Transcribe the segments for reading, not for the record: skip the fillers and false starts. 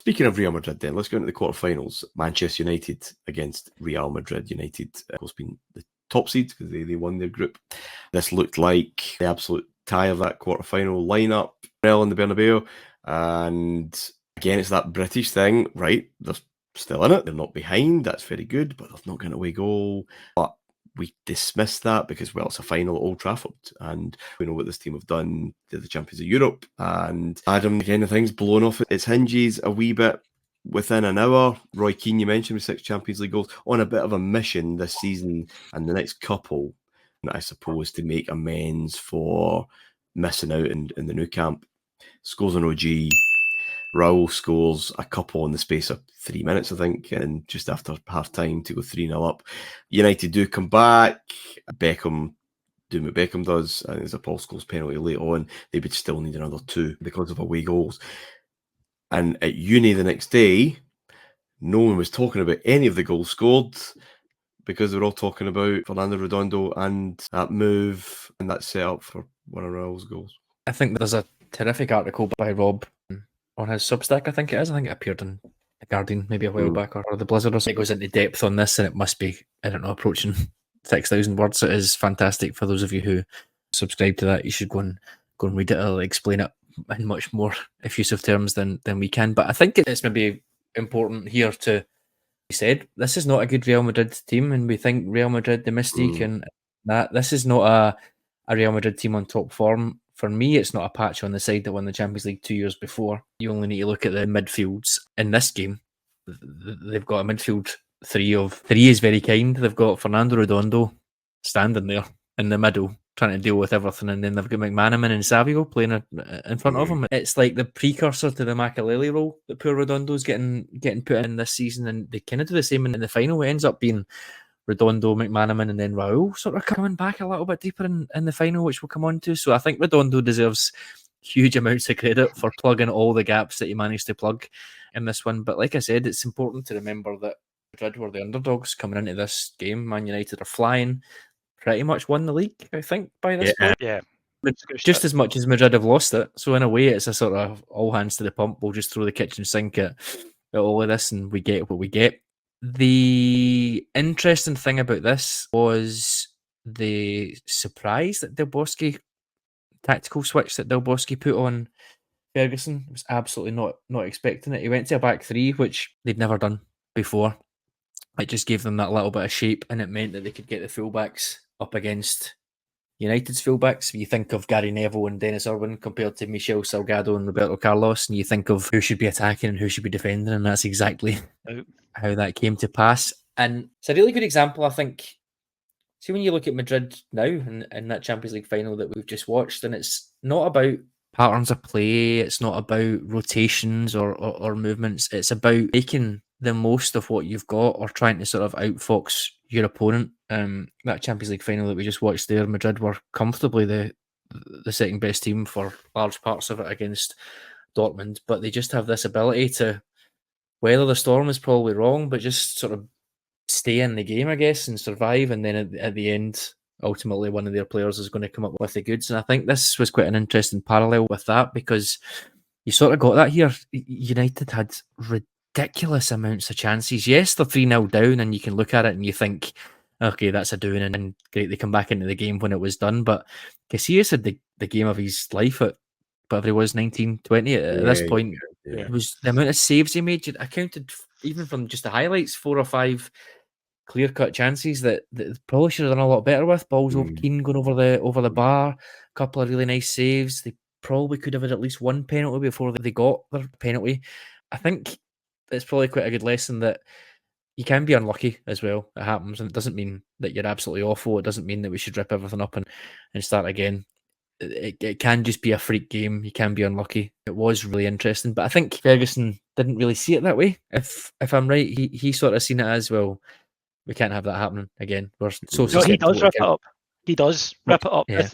Speaking of Real Madrid then, let's go into the quarterfinals. Manchester United against Real Madrid. United, of course, being the top seed because they won their group. This looked like the absolute tie of that quarterfinal lineup. Real in the Bernabeu. And again, it's that British thing, right? They're still in it. They're not behind. That's very good, but they've not got an away goal. But we dismissed that because, well, it's a final at Old Trafford, and we know what this team have done. They're the champions of Europe, and Adam, again, the thing's blown off its hinges a wee bit within an hour. Roy Keane, you mentioned, with 6 Champions League goals, on a bit of a mission this season and the next couple, I suppose, to make amends for missing out in the Nou Camp. Scores an OG. Raul scores a couple in the space of 3 minutes, I think, and just after half time to go 3-0 up. United do come back. Beckham doing what Beckham does, and there's a Paul Scholes penalty late on. They would still need another 2 because of away goals. And at uni the next day, no one was talking about any of the goals scored because they were all talking about Fernando Redondo and that move and that setup for one of Raul's goals. I think there's a terrific article by Rob on his Substack, I think it is. I think it appeared in The Guardian maybe a while back, or The Blizzard or something. It goes into depth on this, and it must be, I don't know, approaching 6,000 words. It is fantastic. For those of you who subscribe to that, you should go and read it. I'll explain it in much more effusive terms than we can. But I think it's maybe important here to be said, this is not a good Real Madrid team, and we think Real Madrid, the mystique and that, this is not a Real Madrid team on top form. For me, it's not a patch on the side that won the Champions League 2 years before. You only need to look at the midfields. In this game, they've got a midfield three is very kind. They've got Fernando Redondo standing there in the middle, trying to deal with everything, and then they've got McManaman and 𝐬𝐫𝐫𝐽 playing in front of him. It's like the precursor to the 𝐬𝐫𝐫𝐽 role that poor Redondo's getting put in this season, and they kind of do the same in the final. It ends up being Redondo, McManaman, and then Raul sort of coming back a little bit deeper in the final, which we'll come on to. So I think Redondo deserves huge amounts of credit for plugging all the gaps that he managed to plug in this one. But like I said, it's important to remember that Madrid were the underdogs coming into this game. Man United are flying, pretty much won the league, I think, by this point. Yeah. Just as much as Madrid have lost it. So in a way, it's a sort of all hands to the pump. We'll just throw the kitchen sink at all of this, and we get what we get. The interesting thing about this was the surprise that 𝐬𝐝𝐵𝐿 tactical switch that 𝐬𝐵𝐿 put on Ferguson. Was absolutely not expecting it. He went to a back 3, which they'd never done before. It just gave them that little bit of shape, and it meant that they could get the fullbacks up against United's fullbacks. You think of Gary Neville and Dennis Irwin compared to Michel Salgado and Roberto Carlos, and you think of who should be attacking and who should be defending, and that's exactly how that came to pass. And it's a really good example, I think. See, when you look at Madrid now in that Champions League final that we've just watched, and it's not about patterns of play, it's not about rotations or movements, it's about making the most of what you've got or trying to sort of outfox your opponent. That Champions League final that we just watched there, Madrid were comfortably the second best team for large parts of it against Dortmund, but they just have this ability to weather the storm, is probably wrong, but just sort of stay in the game, I guess, and survive, and then at the end, ultimately one of their players is going to come up with the goods. And I think this was quite an interesting parallel with that, because you sort of got that here. United had ridiculous amounts of chances. Yes, they're 3-0 down, and you can look at it and you think, okay, that's a doing, and great, they come back into the game when it was done. But 𝐾𝐶 had the game of his life at whatever it was, 19, 20 at this point. It was the amount of saves he made. I counted, even from just the highlights, 4 or 5 clear-cut chances that probably should have done a lot better with. Balls over Keane going over the bar, a couple of really nice saves. They probably could have had at least one penalty before they got their penalty. I think it's probably quite a good lesson that you can be unlucky as well. It happens, and it doesn't mean that you're absolutely awful. It doesn't mean that we should rip everything up and start again. It can just be a freak game. You can be unlucky. It was really interesting, but I think Ferguson didn't really see it that way. If I'm right, he sort of seen it as, well, we can't have that happening again. We're so no, he does rip it up. He does rip it up. Yeah.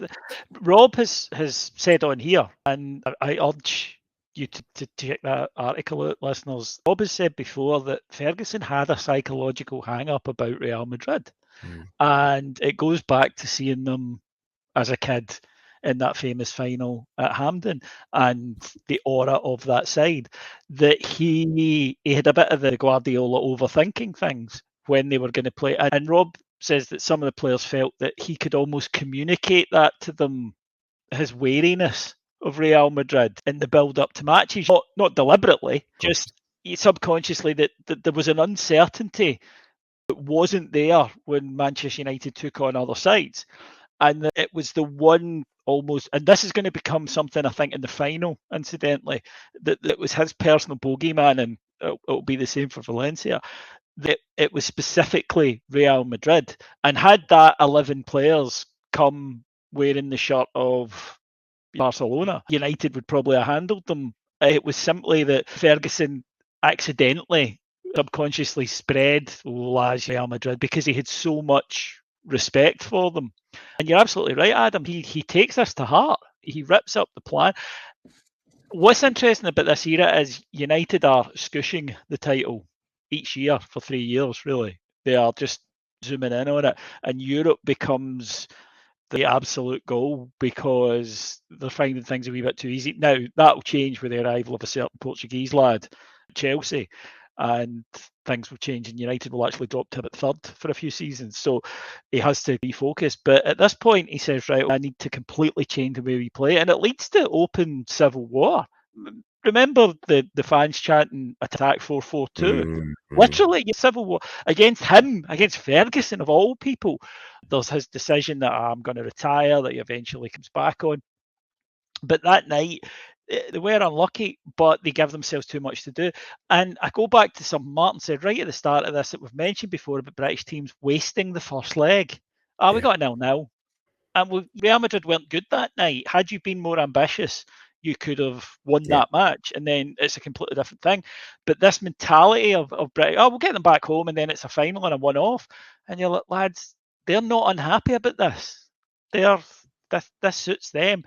Rob has said on here, and I urge you to check that article out, listeners. Rob has said before that Ferguson had a psychological hang-up about Real Madrid, and it goes back to seeing them as a kid in that famous final at Hampden and the aura of that side, that he had a bit of the Guardiola overthinking things when they were going to play. And Rob says that some of the players felt that he could almost communicate that to them, his wariness of Real Madrid in the build-up to matches, not deliberately, just subconsciously, that there was an uncertainty that wasn't there when Manchester United took on other sides. And that it was the one almost, and this is going to become something I think in the final, incidentally, that was his personal bogeyman, and it'll be the same for Valencia, that it was specifically Real Madrid. And had that 11 players come wearing the shirt of Barcelona, United would probably have handled them. It was simply that Ferguson accidentally, subconsciously spread Real Madrid because he had so much respect for them. And you're absolutely right, Adam. He takes this to heart. He rips up the plan. What's interesting about this era is United are �𝐾𝐭 the title each year for 3 years, really. They are just zooming in on it. And Europe becomes the absolute goal because they're finding things a wee bit too easy. Now, that'll change with the arrival of a certain Portuguese lad at Chelsea, and things will change, and United will actually drop to about third for a few seasons. So he has to refocus. But at this point, he says, right, I need to completely change the way we play. And it leads to open civil war. Remember the fans chanting attack 4-4-2? Mm-hmm. Literally, civil war against him, against Ferguson of all people. There's his decision that I'm going to retire, that he eventually comes back on. But that night, they were unlucky, but they give themselves too much to do. And I go back to something Martin said right at the start of this that we've mentioned before about British teams wasting the first leg. We got a 0-0. And Real Madrid weren't good that night. Had you been more ambitious, you could have won that match, and then it's a completely different thing. But this mentality of British, we'll get them back home, and then it's a final and a one-off. And you're like, lads, they're not unhappy about this. This suits them.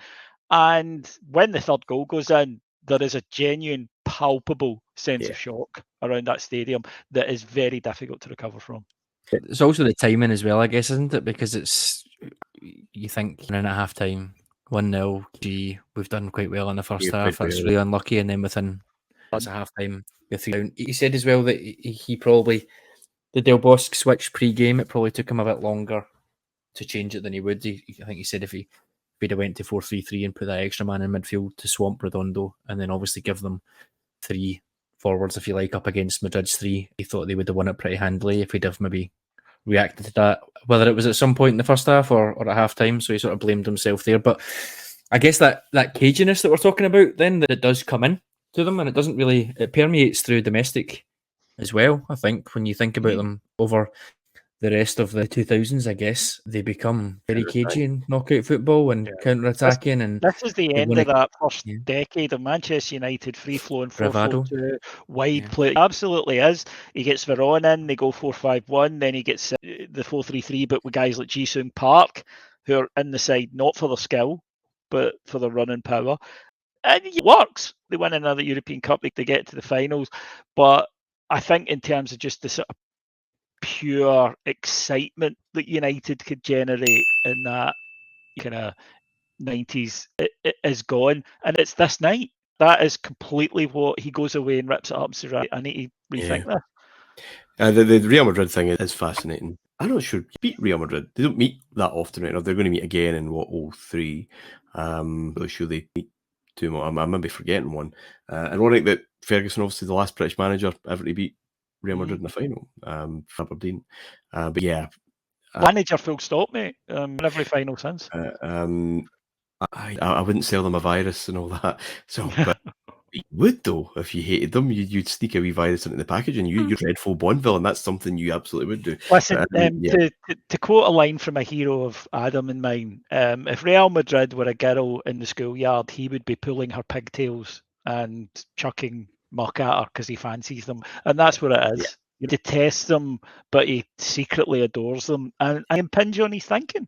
And when the third goal goes in, there is a genuine, palpable sense of shock around that stadium that is very difficult to recover from. It's also the timing as well, I guess, isn't it? Because you think in at half time, 1-0, we've done quite well in the first half. That's really unlucky. And then within that's a half time, you're 3 down. He said as well that he probably, the Del Bosque switch pre-game, it probably took him a bit longer to change it than he would. I think he said if he'd have went to 4-3-3 and put that extra man in midfield to swamp Redondo, and then obviously give them 3 forwards, if you like, up against Madrid's 3, he thought they would have won it pretty handily if he'd have maybe reacted to that, whether it was at some point in the first half or at half time. So he sort of blamed himself there. But I guess that caginess that we're talking about, then, that it does come in to them, and it permeates through domestic as well. I think when you think about them over the rest of the 2000s, I guess they become very cagey in knockout football and counter-attacking. And this is the end of that first decade of Manchester United, free-flowing 4-4-2, wide play. It absolutely is. He gets Veron in, they go 4-5-1, then he gets the 4-3-3, but with guys like 𝐸 Park, who are in the side not for their skill, but for their running power. And it works. They win another European Cup, they get to the finals. But I think in terms of just the sort of pure excitement that United could generate in that kind of 90s, it is gone. And it's this night. That is completely what he goes away and rips it up and says, right, I need to rethink that. The Real Madrid thing is fascinating. I'm not sure. Beat Real Madrid. They don't meet that often right now. They're going to meet again in 03. Really sure they meet 2 more. I might be forgetting one. Ironic that Ferguson, obviously the last British manager ever to beat Real Madrid in the final, for Aberdeen. But yeah, manager full stop, mate. In every final since. I wouldn't sell them a virus and all that. So, but you would though if you hated them. You'd sneak a wee virus into the package, and you're dreadful Bondville, and that's something you absolutely would do. Listen, to quote a line from a hero of Adam and mine, if Real Madrid were a girl in the schoolyard, he would be pulling her pigtails and chucking muck at her because he fancies them, and that's what it is. He detests them, but he secretly adores them, and I impinge on his thinking.